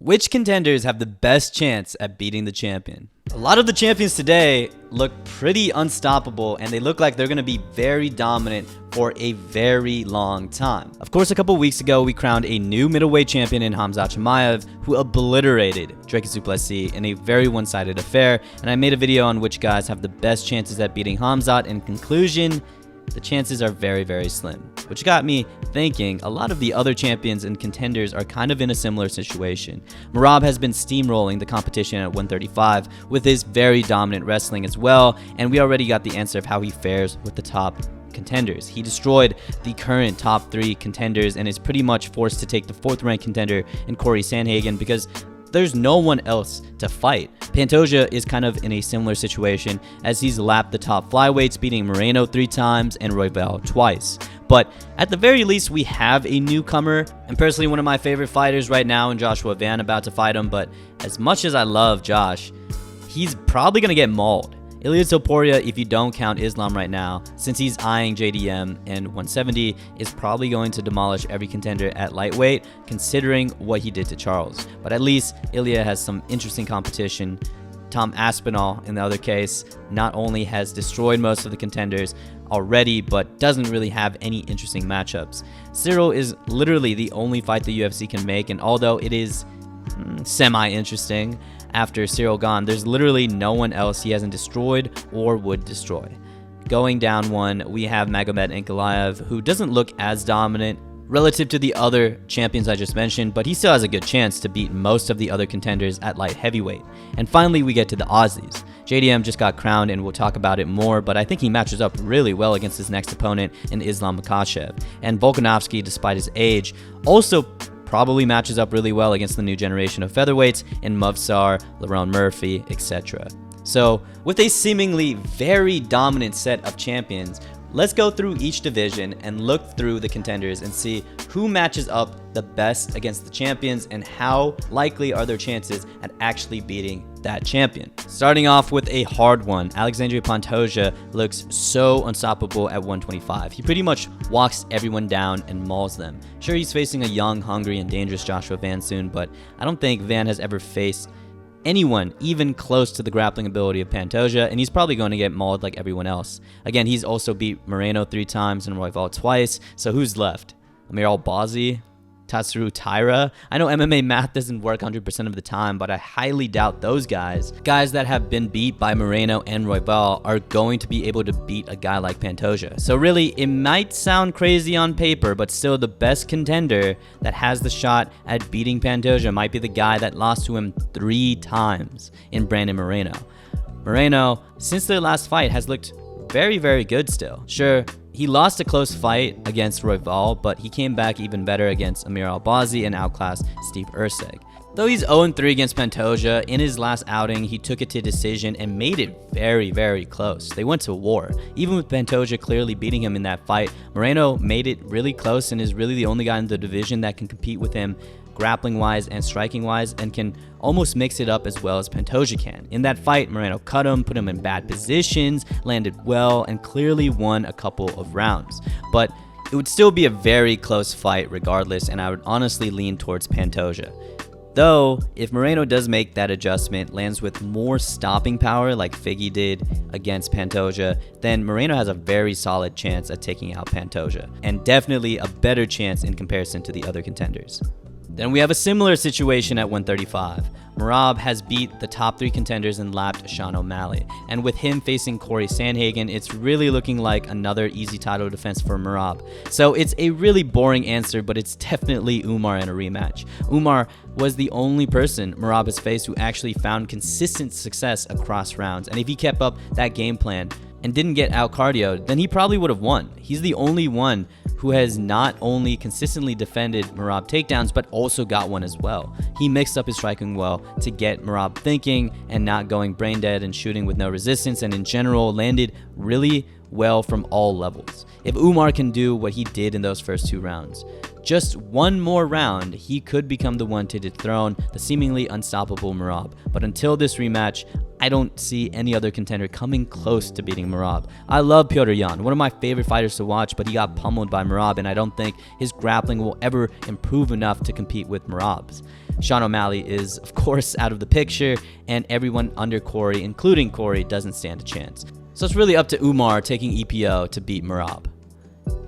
Which contenders have the best chance at beating the champion? A lot of the champions today look pretty unstoppable, and they look like they're going to be very dominant for a very long time. Of course, a couple weeks ago, we crowned a new middleweight champion in Khamzat Chimaev, who obliterated Dricus du Plessis in a very one-sided affair, and I made a video on which guys have the best chances at beating Khamzat. In conclusion, the chances are very, very slim, which got me thinking a lot of the other champions and contenders are kind of in a similar situation. Merab has been steamrolling the competition at 135 with his very dominant wrestling as well, and we already got the answer of how he fares with the top contenders. He destroyed the current top 3 contenders and is pretty much forced to take the 4th ranked contender in Corey Sandhagen because there's no one else to fight. Pantoja is kind of in a similar situation as he's lapped the top flyweights, beating Moreno 3 times and Royval twice. But at the very least, we have a newcomer, and personally one of my favorite fighters right now in Joshua Van, about to fight him. But as much as I love Josh, he's probably going to get mauled. Ilia Topuria, if you don't count Islam right now, since he's eyeing JDM and 170, is probably going to demolish every contender at lightweight, considering what he did to Charles. But at least Ilia has some interesting competition. Tom Aspinall, in the other case, not only has destroyed most of the contenders already, but doesn't really have any interesting matchups. Cyril is literally the only fight the UFC can make, and although it is semi-interesting, after Cyril gone, there's literally no one else he hasn't destroyed or would destroy. Going down one, we have Magomed Ankalaev, who doesn't look as dominant relative to the other champions I just mentioned, but he still has a good chance to beat most of the other contenders at light heavyweight. And finally, we get to the Aussies. JDM just got crowned, and we'll talk about it more, but I think he matches up really well against his next opponent in Islam Makhachev. And Volkanovski, despite his age, also probably matches up really well against the new generation of featherweights in Movsar, Lerone Murphy, etc. So, with a seemingly very dominant set of champions, let's go through each division and look through the contenders and see who matches up the best against the champions and how likely are their chances at actually beating that champion. Starting off with a hard one, Alexandre Pantoja looks so unstoppable at 125. He pretty much walks everyone down and mauls them. Sure, he's facing a young, hungry, and dangerous Joshua Van soon, but I don't think Van has ever faced anyone even close to the grappling ability of Pantoja, and he's probably going to get mauled like everyone else. Again, he's also beat Moreno 3 times and Royval twice, so who's left? Amir Albazi? Tatsuru Taira? I know MMA math doesn't work 100% of the time, but I highly doubt those guys that have been beat by Moreno and Royval, are going to be able to beat a guy like Pantoja. So really, it might sound crazy on paper, but still the best contender that has the shot at beating Pantoja might be the guy that lost to him 3 times in Brandon Moreno. Moreno, since their last fight, has looked very, very good still. Sure, he lost a close fight against Royval, but he came back even better against Amir Albazi and outclassed Steve Erceg. Though he's 0-3 against Pantoja, in his last outing, he took it to decision and made it very, very close. They went to war. Even with Pantoja clearly beating him in that fight, Moreno made it really close and is really the only guy in the division that can compete with him grappling-wise and striking-wise, and can almost mix it up as well as Pantoja can. In that fight, Moreno cut him, put him in bad positions, landed well, and clearly won a couple of rounds. But it would still be a very close fight regardless, and I would honestly lean towards Pantoja. Though, if Moreno does make that adjustment, lands with more stopping power like Figgy did against Pantoja, then Moreno has a very solid chance at taking out Pantoja, and definitely a better chance in comparison to the other contenders. Then we have a similar situation at 135. Merab has beat the top 3 contenders and lapped Sean O'Malley. And with him facing Corey Sandhagen, it's really looking like another easy title defense for Merab. So it's a really boring answer, but it's definitely Umar in a rematch. Umar was the only person Merab has faced who actually found consistent success across rounds. And if he kept up that game plan and didn't get out cardioed, then he probably would have won. He's the only one who has not only consistently defended Merab takedowns, but also got one as well. He mixed up his striking well to get Merab thinking and not going brain dead and shooting with no resistance, and in general landed really well from all levels. If Umar can do what he did in those first 2 rounds, just one more round, he could become the one to dethrone the seemingly unstoppable Merab. But until this rematch, I don't see any other contender coming close to beating Merab. I love Petr Yan, one of my favorite fighters to watch, but he got pummeled by Merab, and I don't think his grappling will ever improve enough to compete with Merab's. Sean O'Malley is, of course, out of the picture, and everyone under Corey, including Corey, doesn't stand a chance. So it's really up to Umar taking EPO to beat Merab.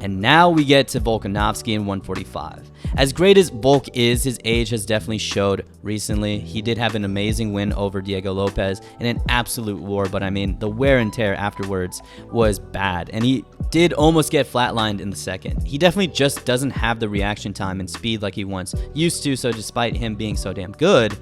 And now we get to Volkanovski in 145. As great as Volk is, his age has definitely showed recently. He did have an amazing win over Diego Lopez in an absolute war, but I mean, the wear and tear afterwards was bad, and he did almost get flatlined in the second. He definitely just doesn't have the reaction time and speed like he once used to, so despite him being so damn good,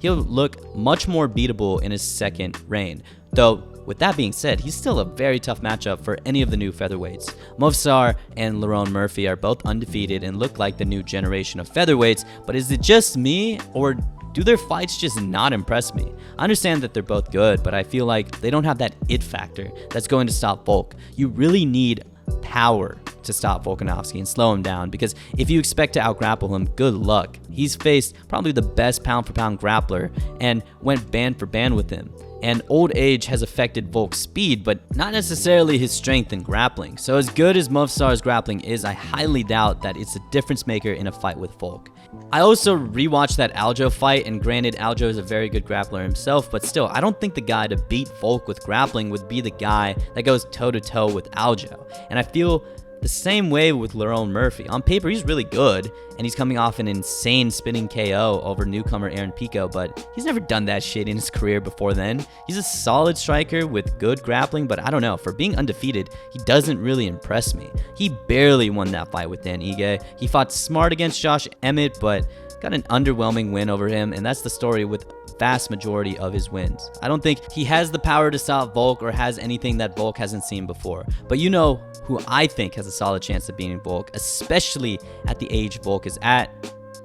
he'll look much more beatable in his second reign. Though, with that being said, he's still a very tough matchup for any of the new featherweights. Movsar and Lerone Murphy are both undefeated and look like the new generation of featherweights, but is it just me, or do their fights just not impress me? I understand that they're both good, but I feel like they don't have that it factor that's going to stop Volk. You really need power to stop Volkanovski and slow him down, because if you expect to outgrapple him, good luck. He's faced probably the best pound-for-pound grappler and went band for band with him. And old age has affected Volk's speed, but not necessarily his strength in grappling. So as good as Movsar's grappling is, I highly doubt that it's a difference maker in a fight with Volk. I also rewatched that Aljo fight, and granted, Aljo is a very good grappler himself, but still, I don't think the guy to beat Volk with grappling would be the guy that goes toe-to-toe with Aljo. And I feel the same way with Lerone Murphy. On paper, he's really good, and he's coming off an insane spinning KO over newcomer Aaron Pico, but he's never done that shit in his career before then. He's a solid striker with good grappling, but I don't know, for being undefeated, he doesn't really impress me. He barely won that fight with Dan Ige. He fought smart against Josh Emmett, but got an underwhelming win over him, and that's the story with vast majority of his wins. I don't think he has the power to stop Volk or has anything that Volk hasn't seen before. But you know who I think has a solid chance of beating Volk, especially at the age Volk is at?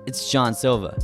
It's John Silva.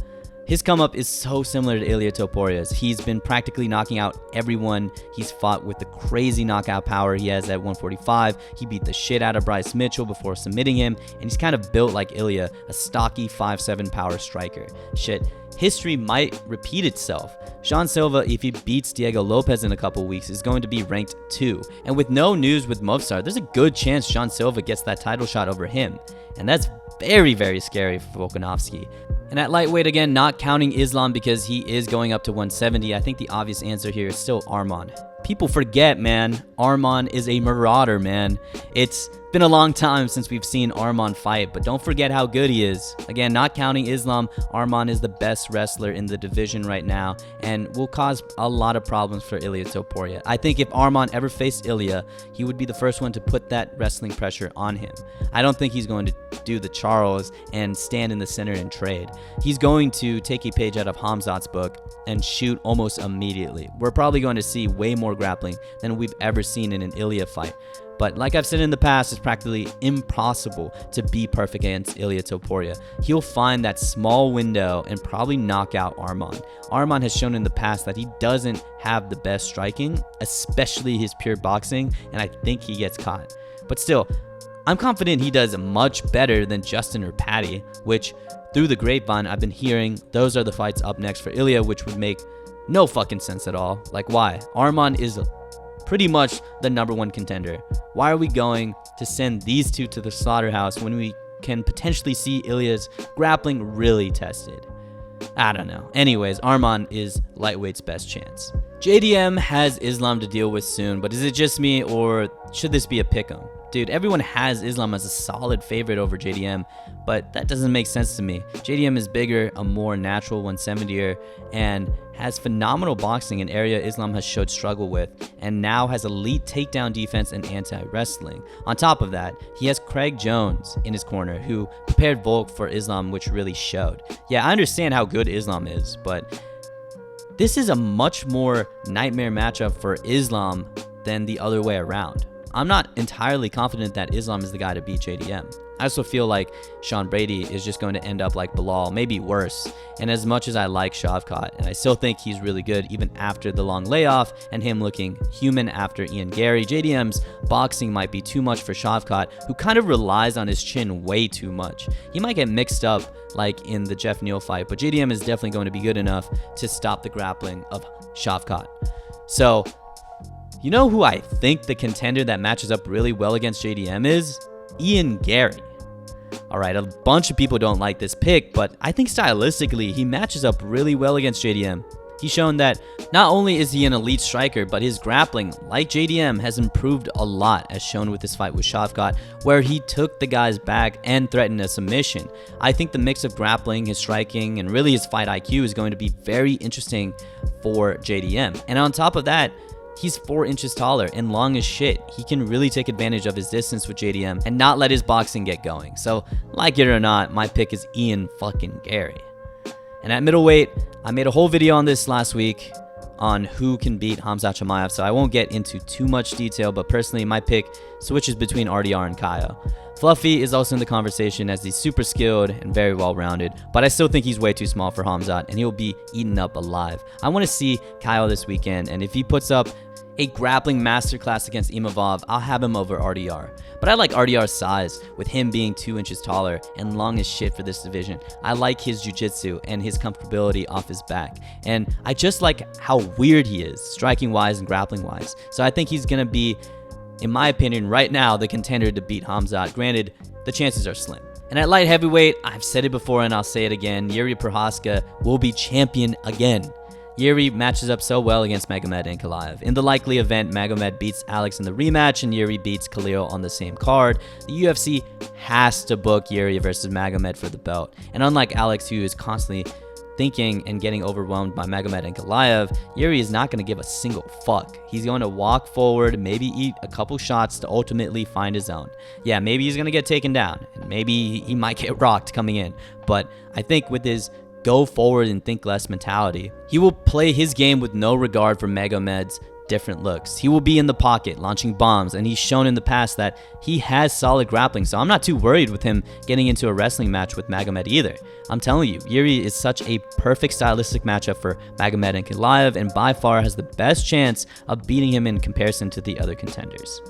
His come up is so similar to Ilia Toporia's. He's been practically knocking out everyone he's fought with the crazy knockout power he has at 145. He beat the shit out of Bryce Mitchell before submitting him, and he's kind of built like Ilia, a stocky 5'7" power striker. Shit, history might repeat itself. Sean Silva, if he beats Diego Lopez in a couple weeks, is going to be ranked 2. And with no news with Movsar, there's a good chance Sean Silva gets that title shot over him. And that's very, very scary for Volkanovski. And at lightweight, again, not counting Islam because he is going up to 170, I think the obvious answer here is still Arman. People forget, man, Arman is a marauder, man. It's been a long time since we've seen Arman fight, but don't forget how good he is. Again, not counting Islam, Arman is the best wrestler in the division right now and will cause a lot of problems for Ilia Topuria. I think if Arman ever faced Ilia, he would be the first one to put that wrestling pressure on him. I don't think he's going to do the Charles and stand in the center and trade. He's going to take a page out of Hamzat's book and shoot almost immediately. We're probably going to see way more grappling than we've ever seen in an Ilia fight. But like I've said in the past, it's practically impossible to be perfect against Ilia Topuria. He'll find that small window and probably knock out Arman. Arman has shown in the past that he doesn't have the best striking, especially his pure boxing, and I think he gets caught. But still, I'm confident he does much better than Justin or Patty, which through the grapevine I've been hearing those are the fights up next for Ilia, which would make no fucking sense at all. Like, why? Arman is pretty much the #1 contender. Why are we going to send these two to the slaughterhouse when we can potentially see Ilia's grappling really tested? I don't know. Anyways, Arman is lightweight's best chance. JDM has Islam to deal with soon, but is it just me or should this be a pick'em? Dude, everyone has Islam as a solid favorite over JDM, but that doesn't make sense to me. JDM is bigger, a more natural 170er, and has phenomenal boxing, an area Islam has showed struggle with, and now has elite takedown defense and anti-wrestling. On top of that, he has Craig Jones in his corner, who prepared Volk for Islam, which really showed. Yeah, I understand how good Islam is, but this is a much more nightmare matchup for Islam than the other way around. I'm not entirely confident that Islam is the guy to beat JDM. I also feel like Sean Brady is just going to end up like Bilal, maybe worse. And as much as I like Shavkat, and I still think he's really good even after the long layoff and him looking human after Ian Gary, JDM's boxing might be too much for Shavkat, who kind of relies on his chin way too much. He might get mixed up like in the Jeff Neal fight, but JDM is definitely going to be good enough to stop the grappling of Shavkat. So, you know who I think the contender that matches up really well against JDM is? Ian Gary. Alright, a bunch of people don't like this pick, but I think stylistically he matches up really well against JDM. He's shown that not only is he an elite striker, but his grappling, like JDM, has improved a lot, as shown with his fight with Shavkat, where he took the guy's back and threatened a submission. I think the mix of grappling, his striking, and really his fight IQ is going to be very interesting for JDM. And on top of that, he's 4 inches taller and long as shit. He can really take advantage of his distance with JDM and not let his boxing get going. So, like it or not, my pick is Ian fucking Gary. And at middleweight, I made a whole video on this last week on who can beat Khamzat Chimaev, so I won't get into too much detail, but personally my pick switches between RDR and Kyle. Fluffy is also in the conversation as he's super skilled and very well rounded, but I still think he's way too small for Khamzat and he'll be eaten up alive. I want to see Kyle this weekend, and if he puts up a grappling masterclass against Imavov, I'll have him over RDR. But I like RDR's size, with him being 2 inches taller and long as shit for this division. I like his jiu-jitsu and his comfortability off his back. And I just like how weird he is, striking-wise and grappling-wise. So I think he's going to be, in my opinion, right now, the contender to beat Khamzat. Granted, the chances are slim. And at light heavyweight, I've said it before and I'll say it again, Yuri Prohaska will be champion again. Yuri matches up so well against Magomed Ankalaev. In the likely event, Magomed beats Alex in the rematch and Yuri beats Khalil on the same card, the UFC has to book Yuri versus Magomed for the belt. And unlike Alex, who is constantly thinking and getting overwhelmed by Magomed Ankalaev, Yuri is not going to give a single fuck. He's going to walk forward, maybe eat a couple shots to ultimately find his own. Yeah, maybe he's going to get taken down, and maybe he might get rocked coming in. But I think with his go forward and think less mentality, he will play his game with no regard for Magomed's different looks. He will be in the pocket, launching bombs, and he's shown in the past that he has solid grappling, so I'm not too worried with him getting into a wrestling match with Magomed either. I'm telling you, Yuri is such a perfect stylistic matchup for Magomed Ankalaev, and by far has the best chance of beating him in comparison to the other contenders.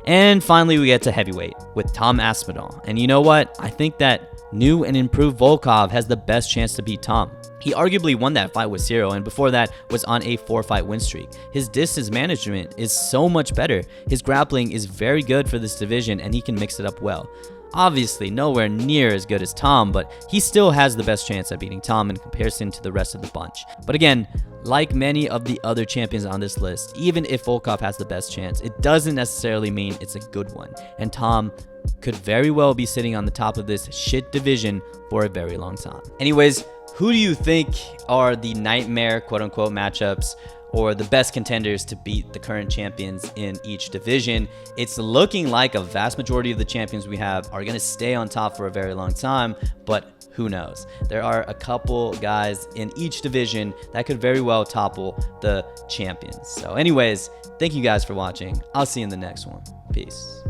And finally, we get to heavyweight with Tom Aspinall. And you know what? I think that new and improved Volkov has the best chance to beat Tom. He arguably won that fight with Cyril, and before that was on a 4-fight win streak. His distance management is so much better. His grappling is very good for this division, and he can mix it up well. Obviously, nowhere near as good as Tom, but he still has the best chance at beating Tom in comparison to the rest of the bunch. But again, like many of the other champions on this list, even if Volkov has the best chance, it doesn't necessarily mean it's a good one. And Tom could very well be sitting on the top of this shit division for a very long time. Anyways, who do you think are the nightmare quote-unquote matchups or the best contenders to beat the current champions in each division? It's looking like a vast majority of the champions we have are going to stay on top for a very long time, but who knows? There are a couple guys in each division that could very well topple the champions. So anyways, thank you guys for watching. I'll see you in the next one. Peace.